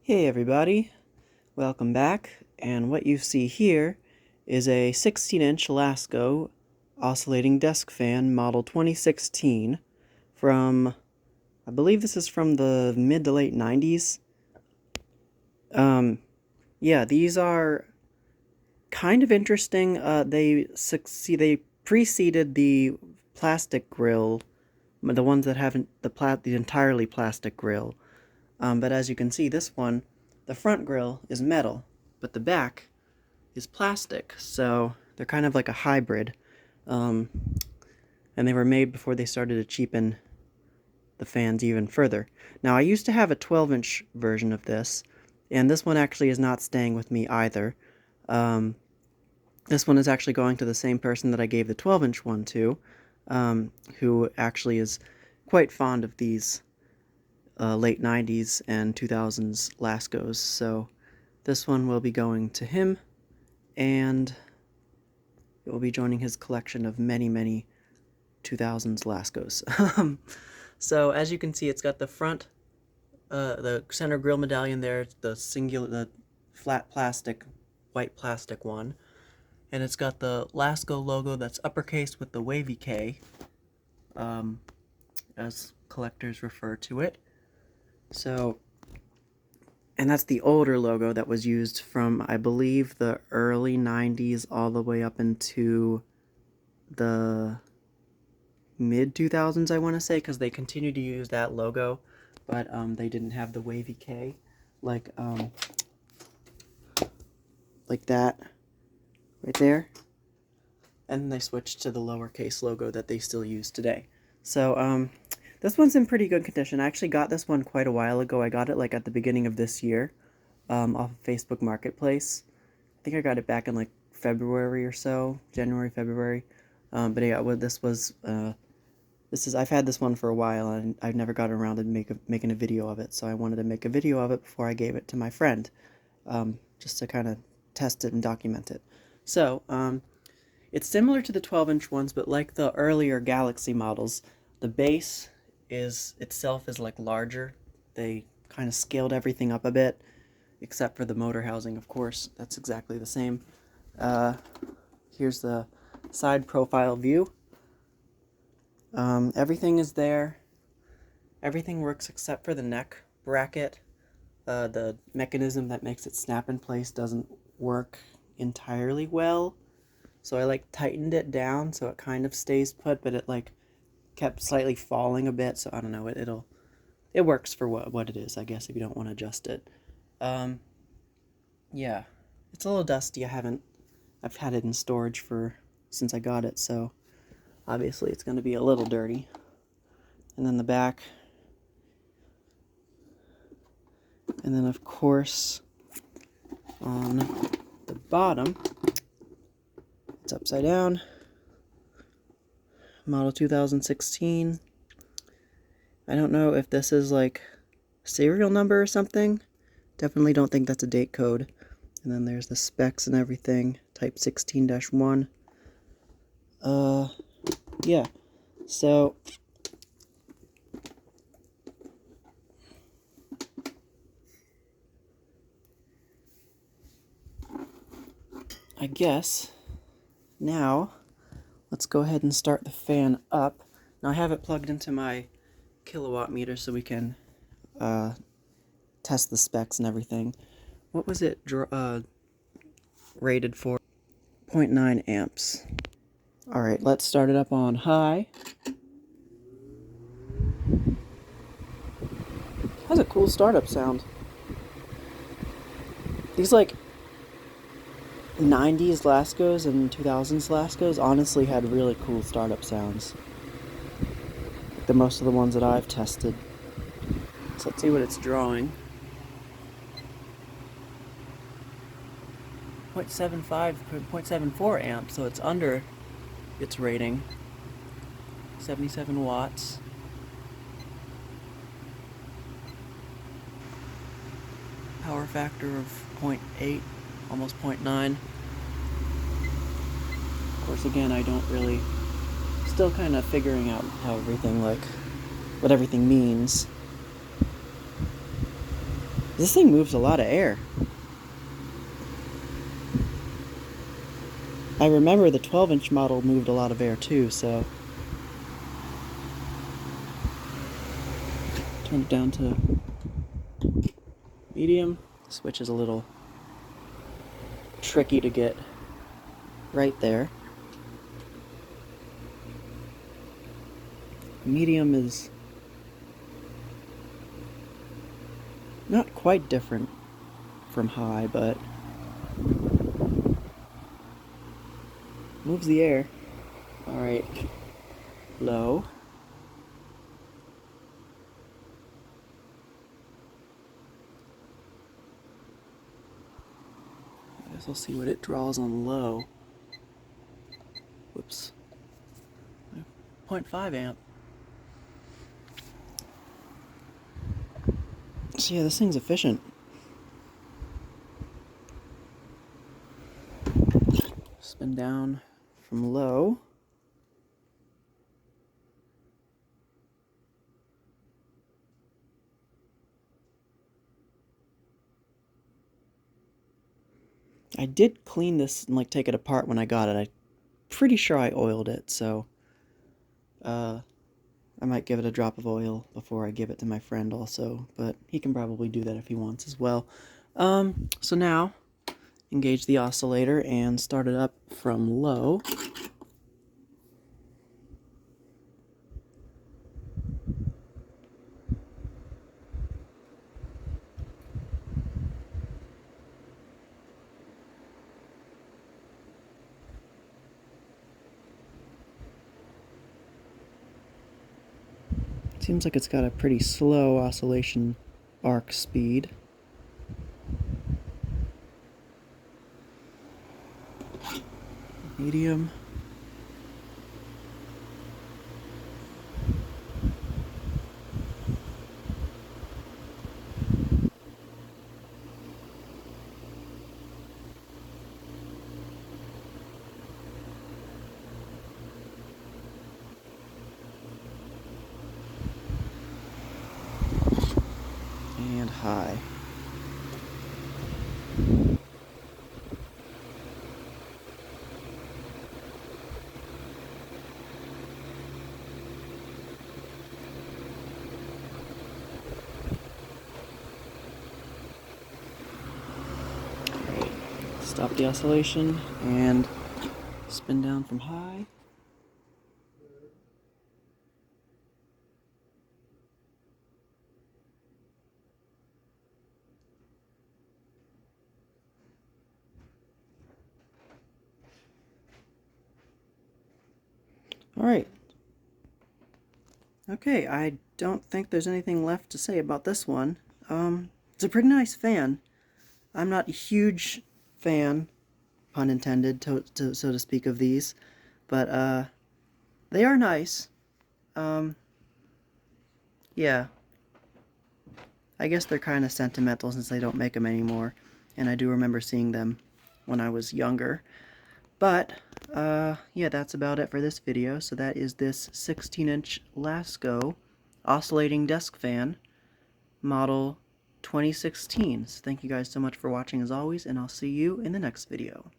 Hey everybody, welcome back, and what you see here is a 16-inch Lasko oscillating desk fan model 2016 from, I believe this is from the mid to late 90s. Yeah, these are kind of interesting. They preceded the plastic grill, the ones that haven't, the entirely plastic grill. But as you can see, this one, the front grill is metal, but the back is plastic, so they're kind of like a hybrid. And they were made before they started to cheapen the fans even further. Now, I used to have a 12-inch version of this, and this one actually is not staying with me either. This one is actually going to the same person that I gave the 12-inch one to, who actually is quite fond of these late 90s and 2000s Laskos, so this one will be going to him, and it will be joining his collection of many 2000s Laskos. So as you can see, it's got the front, the center grill medallion there, the flat plastic, white plastic one, and it's got the Lasko logo that's uppercase with the wavy K, as collectors refer to it. So, and that's the older logo that was used from, I believe, the early 90s all the way up into the mid 2000s, I want to say, because they continued to use that logo, but they didn't have the wavy K like that right there, and then they switched to the lowercase logo that they still use today. So this one's in pretty good condition. I actually got this one quite a while ago. I got it like at the beginning of this year, off of Facebook Marketplace. I think I got it back in like February or so, January, February. But yeah, I've had this one for a while, and I've never got around to making a video of it. So I wanted to make a video of it before I gave it to my friend, just to kind of test it and document it. So it's similar to the 12-inch ones, but like the earlier Galaxy models, the base itself is like larger. They kind of scaled everything up a bit, except for the motor housing, of course. That's exactly the same. Here's the side profile view. Everything is there. Everything works except for the neck bracket. The mechanism that makes it snap in place doesn't work entirely well. So I like tightened it down so it kind of stays put, but it like kept slightly falling a bit, so I don't know, it works for what it is, I guess, if you don't want to adjust it. Yeah, it's a little dusty. I've had it in storage since I got it, so obviously it's going to be a little dirty. And then the back, and then of course on the bottom, it's upside down. Model 2016. I don't know if this is like serial number or something. Definitely don't think that's a date code. And then there's the specs and everything. Type 16-1. Yeah. So I guess now let's go ahead and start the fan up. Now I have it plugged into my kilowatt meter so we can test the specs and everything. What was it rated for? 0.9 amps. Alright, let's start it up on high. Has a cool startup sound. These like 90s Laskos and 2000s Laskos honestly had really cool startup sounds. Like most of the ones that I've tested. So let's see what it's drawing. 0.74 amps, so it's under its rating. 77 watts. Power factor of 0.8. Almost 0.9. Of course, again, I don't really, still kind of figuring out how everything, what everything means. This thing moves a lot of air. I remember the 12-inch model moved a lot of air too, so turn it down to medium. The switch is a little tricky to get right there. Medium is not quite different from high, but moves the air. Alright, low. I guess I'll see what it draws on low. Whoops. 0.5 amp. So yeah, this thing's efficient. Spin down from low. I did clean this and like take it apart when I got it. I'm pretty sure I oiled it, so I might give it a drop of oil before I give it to my friend also, but he can probably do that if he wants as well. So now, engage the oscillator and start it up from low. Seems like it's got a pretty slow oscillation arc speed. Medium. And high. Stop the oscillation and spin down from high. Alright. Okay, I don't think there's anything left to say about this one. It's a pretty nice fan. I'm not a huge fan, pun intended, so to speak, of these, but they are nice. Yeah. I guess they're kind of sentimental since they don't make them anymore, and I do remember seeing them when I was younger. But, yeah, that's about it for this video. So that is this 16-inch Lasko oscillating desk fan, model 2016. So thank you guys so much for watching as always, and I'll see you in the next video.